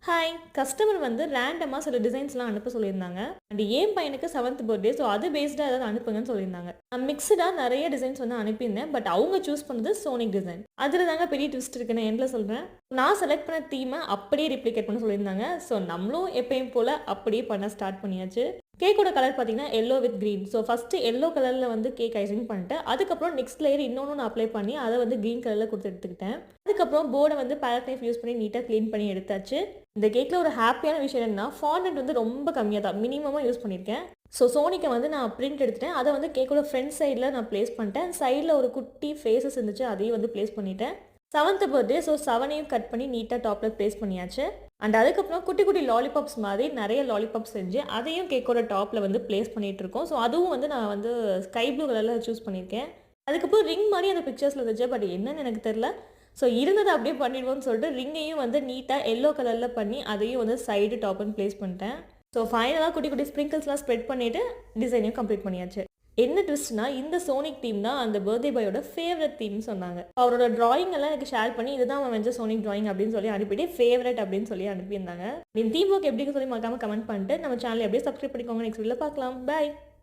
Hi customer வந்து ரேண்டமாக சில டிசைன்ஸ்லாம் அனுப்ப சொல்லியிருந்தாங்க. அண்ட் என் பையனுக்கு 7th பர்த்டே. ஸோ அது பேஸ்டாக ஏதாவது அனுப்புங்கன்னு சொல்லியிருந்தாங்க. நான் மிக்ஸ்டாக நிறைய டிசைன்ஸ் வந்து அனுப்பியிருந்தேன். பட் அவங்க சூஸ் பண்ணது சோனிக் டிசைன். அதில் தாங்க பெரிய ட்விஸ்ட் இருக்குன்னு எண்டில் சொல்கிறேன். நான் செலக்ட் பண்ண தீமை அப்படியே ரிப்ளிகேட் பண்ண சொல்லியிருந்தாங்க. ஸோ நம்மளும் எப்பயும் போல் அப்படியே பண்ண ஸ்டார்ட் பண்ணியாச்சு. கேக்கோட கலர் பார்த்தீங்கன்னா yellow with green. So first yellow கலரில் வந்து கேக் ஐசிங் பண்ணிட்டேன். அதுக்கப்புறம் நெக்ஸ்ட் லேயர் இன்னொன்று நான் அப்ளை பண்ணி அதை வந்து க்ரீன் கலரில் கொடுத்து எடுத்துக்கிட்டேன். அதுக்கப்புறம் போர்டை வந்து பேலட் நைஃப் யூஸ் பண்ணி நீட்டாக க்ளீன் பண்ணி எடுத்தாச்சு. இந்த கேக்கில் ஒரு ஹாப்பியான விஷயம் என்னன்னா ஃபாண்டன்ட் வந்து ரொம்ப கம்மியாக தான் மினிமமாக யூஸ் பண்ணியிருக்கேன். ஸோ சோனிக்கை வந்து நான் பிரிண்ட் எடுத்துட்டேன். அதை வந்து கேக்கோட ஃப்ரண்ட் சைடில் நான் ப்ளேஸ் பண்ணிட்டேன். சைடில் ஒரு குட்டி ஃபேஸஸ் இருந்துச்சு, அதையும் வந்து ப்ளேஸ் பண்ணிட்டேன். 7th birthday. ஸோ 7ஐயும் கட் பண்ணி நீட்டாக டாப்பில் ப்ளேஸ் பண்ணியாச்சு. அண்ட் அதுக்கப்புறம் குட்டி குட்டி லாலிபாப்ஸ் மாதிரி நிறைய லாலிபாப்ஸ் செஞ்சு அதையும் கேக்கோட டாப்பில் வந்து ப்ளேஸ் பண்ணிகிட்டு இருக்கோம். ஸோ அதுவும் வந்து நான் வந்து ஸ்கை ப்ளூ கலரில் சூஸ் பண்ணியிருக்கேன். அதுக்கப்புறம் ரிங் மாதிரி அந்த பிக்சர்ஸில் இருந்துச்சு, பட் என்னன்னு எனக்கு தெரில. ஸோ இருந்ததை அப்படியே பண்ணிடுவோம்னு சொல்லிட்டு ரிங்கையும் வந்து நீட்டாக எல்லோ கலரில் பண்ணி அதையும் வந்து சைடு டாப்னு ப்ளேஸ் பண்ணிட்டேன். ஸோ ஃபைனலாக குட்டி குட்டி ஸ்ப்ரிங்கிள்ஸ்லாம் ஸ்ப்ரெட் பண்ணிவிட்டு டிசைனையும் கம்ப்ளீட் பண்ணியாச்சு. என்ன ட்விஸ்ட்னா இந்த சோனிக் டீம் தான் அந்த பர்த்டே பாயோட ஃபேவரட் தீம்னு சொன்னாங்க. அவரோட டிராயிங் எல்லாம் எனக்கு ஷேர் பண்ணி இதுதான் அவன் வந்து சோனிக் டிராயிங் அப்படின்னு சொல்லி அனுப்பிட்டு ஃபேவரட் அப்படின்னு சொல்லி அனுப்பியிருந்தாங்க. இந்த தீம் ஒர்க் எப்படின்னு சொல்லி மறக்காம கமெண்ட் பண்ணிட்டு நம்ம சேனலை அப்படியே சப்ஸ்கிரைப் பண்ணிக்கோங்க. நெக்ஸ்ட் வீடியோவில் பார்க்கலாம். பை.